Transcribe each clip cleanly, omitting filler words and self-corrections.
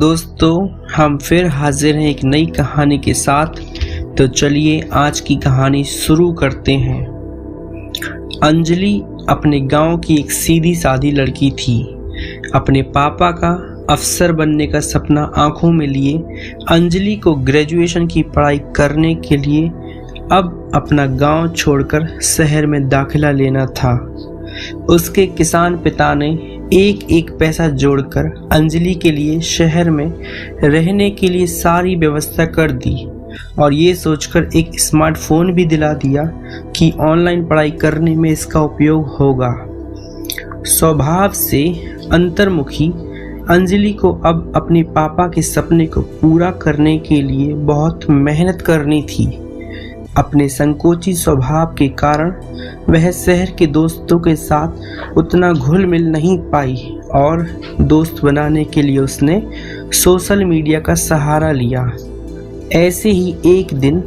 दोस्तों, हम फिर हाजिर हैं एक नई कहानी के साथ। तो चलिए आज की कहानी शुरू करते हैं। अंजलि अपने गांव की एक सीधी सादी लड़की थी। अपने पापा का अफसर बनने का सपना आंखों में लिए अंजलि को ग्रेजुएशन की पढ़ाई करने के लिए अब अपना गांव छोड़कर शहर में दाखिला लेना था। उसके किसान पिता ने एक एक पैसा जोड़कर अंजलि के लिए शहर में रहने के लिए सारी व्यवस्था कर दी और ये सोचकर एक स्मार्टफोन भी दिला दिया कि ऑनलाइन पढ़ाई करने में इसका उपयोग होगा। स्वभाव से अंतर्मुखी अंजलि को अब अपने पापा के सपने को पूरा करने के लिए बहुत मेहनत करनी थी। अपने संकोची स्वभाव के कारण वह शहर के दोस्तों के साथ उतना घुल मिल नहीं पाई और दोस्त बनाने के लिए उसने सोशल मीडिया का सहारा लिया। ऐसे ही एक दिन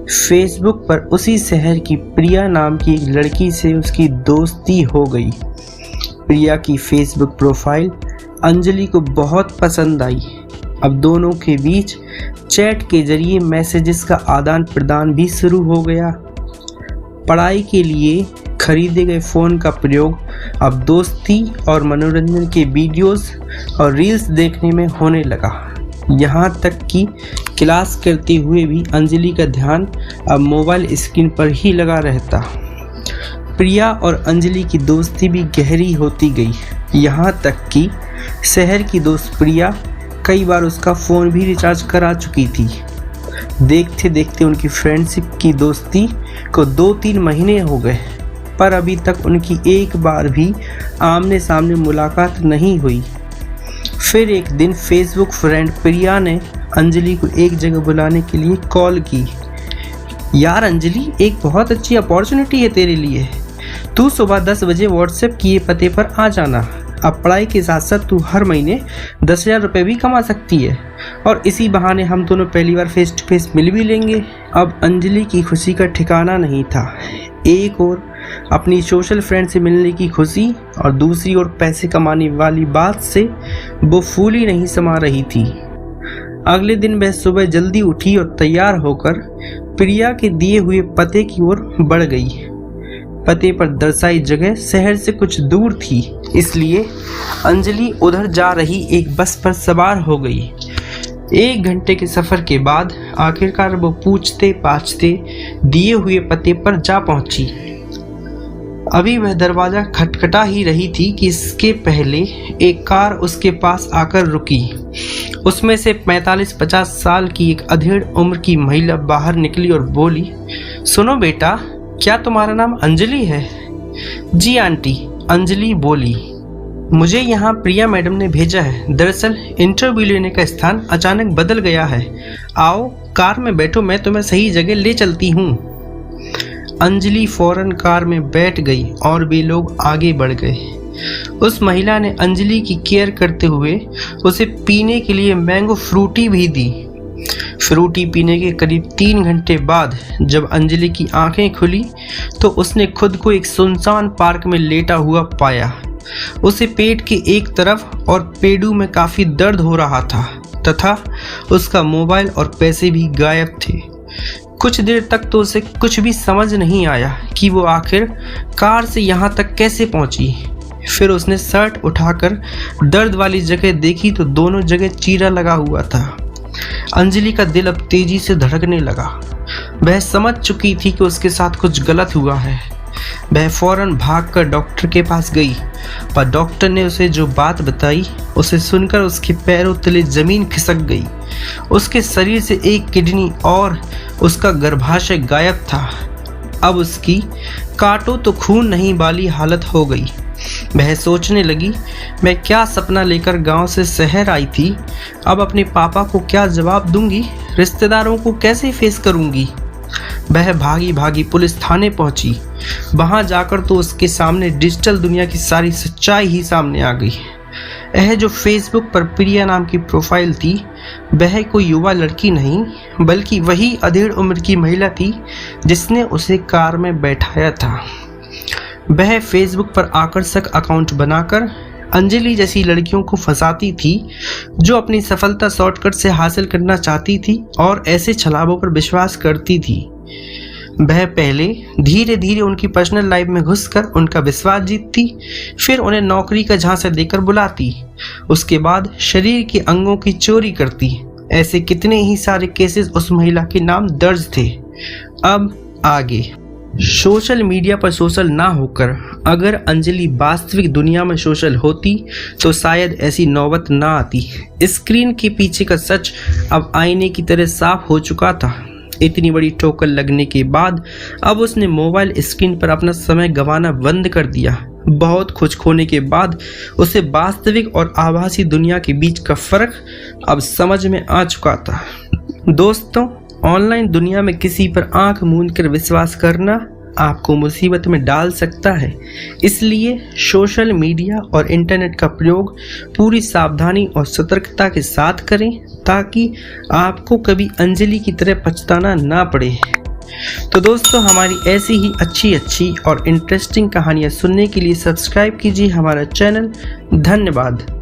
फेसबुक पर उसी शहर की प्रिया नाम की एक लड़की से उसकी दोस्ती हो गई। प्रिया की फेसबुक प्रोफाइल अंजलि को बहुत पसंद आई। अब दोनों के बीच चैट के जरिए मैसेजेस का आदान प्रदान भी शुरू हो गया। पढ़ाई के लिए खरीदे गए फ़ोन का प्रयोग अब दोस्ती और मनोरंजन के वीडियोस और रील्स देखने में होने लगा। यहाँ तक कि क्लास करते हुए भी अंजलि का ध्यान अब मोबाइल स्क्रीन पर ही लगा रहता। प्रिया और अंजलि की दोस्ती भी गहरी होती गई। यहाँ तक कि शहर की दोस्त प्रिया कई बार उसका फ़ोन भी रिचार्ज करा चुकी थी। देखते देखते उनकी फ्रेंडशिप की दोस्ती को 2-3 महीने हो गए, पर अभी तक उनकी एक बार भी आमने सामने मुलाकात नहीं हुई। फिर एक दिन फेसबुक फ्रेंड प्रिया ने अंजलि को एक जगह बुलाने के लिए कॉल की। यार अंजलि, एक बहुत अच्छी अपॉर्चुनिटी है तेरे लिए। तू सुबह 10 बजे व्हाट्सएप किए पते पर आ जाना। अब पढ़ाई के साथ साथ तू हर महीने 10,000 रुपये भी कमा सकती है और इसी बहाने हम दोनों पहली बार फेस टू फेस मिल भी लेंगे। अब अंजलि की खुशी का ठिकाना नहीं था। एक ओर अपनी सोशल फ्रेंड से मिलने की खुशी और दूसरी ओर पैसे कमाने वाली बात से वो फूली नहीं समा रही थी। अगले दिन वह सुबह जल्दी उठी और तैयार होकर प्रिया के दिए हुए पते की ओर बढ़ गई। पते पर दर्शाई जगह शहर से कुछ दूर थी, इसलिए अंजलि उधर जा रही एक बस पर सवार हो गई। 1 घंटे के सफ़र के बाद आखिरकार वो पूछते पाछते दिए हुए पते पर जा पहुंची। अभी वह दरवाज़ा खटखटा ही रही थी कि इसके पहले एक कार उसके पास आकर रुकी। उसमें से 45-50 साल की एक अधेड़ उम्र की महिला बाहर निकली और बोली, सुनो बेटा, क्या तुम्हारा नाम अंजलि है? जी आंटी, अंजलि बोली। मुझे यहाँ प्रिया मैडम ने भेजा है। दरअसल इंटरव्यू लेने का स्थान अचानक बदल गया है। आओ कार में बैठो, मैं तुम्हें सही जगह ले चलती हूँ। अंजलि फौरन कार में बैठ गई और वे लोग आगे बढ़ गए। उस महिला ने अंजलि की केयर करते हुए उसे पीने के लिए मैंगो फ्रूटी भी दी। फ्रूटी पीने के करीब 3 घंटे बाद जब अंजलि की आंखें खुली तो उसने खुद को एक सुनसान पार्क में लेटा हुआ पाया। उसे पेट के एक तरफ और पेडू में काफ़ी दर्द हो रहा था तथा उसका मोबाइल और पैसे भी गायब थे। कुछ देर तक तो उसे कुछ भी समझ नहीं आया कि वो आखिर कार से यहाँ तक कैसे पहुँची। फिर उसने शर्ट उठाकर दर्द वाली जगह देखी तो दोनों जगह चीरा लगा हुआ था। अंजलि का दिल अब तेजी से धड़कने लगा। वह समझ चुकी थी कि उसके साथ कुछ गलत हुआ है। वह फौरन भागकर डॉक्टर के पास गई, पर डॉक्टर ने उसे जो बात बताई उसे सुनकर उसके पैरों तले जमीन खिसक गई। उसके शरीर से एक किडनी और उसका गर्भाशय गायब था। अब उसकी काटो तो खून नहीं वाली हालत हो गई। वह सोचने लगी, मैं क्या सपना लेकर गांव से शहर आई थी। अब अपने पापा को क्या जवाब दूंगी, रिश्तेदारों को कैसे फेस करूंगी। वह भागी भागी पुलिस थाने पहुंची। वहां जाकर तो उसके सामने डिजिटल दुनिया की सारी सच्चाई ही सामने आ गई। यह जो फेसबुक पर प्रिया नाम की प्रोफाइल थी वह कोई युवा लड़की नहीं बल्कि वही अधेड़ उम्र की महिला थी जिसने उसे कार में बैठाया था। वह फेसबुक पर आकर्षक अकाउंट बनाकर अंजलि जैसी लड़कियों को फंसाती थी जो अपनी सफलता शॉर्टकट से हासिल करना चाहती थी और ऐसे छलावों पर विश्वास करती थी। वह पहले धीरे धीरे उनकी पर्सनल लाइफ में घुसकर उनका विश्वास जीतती, फिर उन्हें नौकरी का झांसा देकर बुलाती, उसके बाद शरीर के अंगों की चोरी करती। ऐसे कितने ही सारे केसेस उस महिला के नाम दर्ज थे। अब आगे। सोशल मीडिया पर सोशल ना होकर अगर अंजलि वास्तविक दुनिया में सोशल होती तो शायद ऐसी नौबत ना आती। स्क्रीन के पीछे का सच अब आईने की तरह साफ हो चुका था। इतनी बड़ी ठोकर लगने के बाद अब उसने मोबाइल स्क्रीन पर अपना समय गंवाना बंद कर दिया। बहुत कुछ खोने के बाद उसे वास्तविक और आभासी दुनिया के बीच का फर्क अब समझ में आ चुका था। दोस्तों, ऑनलाइन दुनिया में किसी पर आंख मूंद कर विश्वास करना आपको मुसीबत में डाल सकता है। इसलिए सोशल मीडिया और इंटरनेट का प्रयोग पूरी सावधानी और सतर्कता के साथ करें ताकि आपको कभी अंजलि की तरह पछताना ना पड़े। तो दोस्तों, हमारी ऐसी ही अच्छी और इंटरेस्टिंग कहानियाँ सुनने के लिए सब्सक्राइब कीजिए हमारा चैनल। धन्यवाद।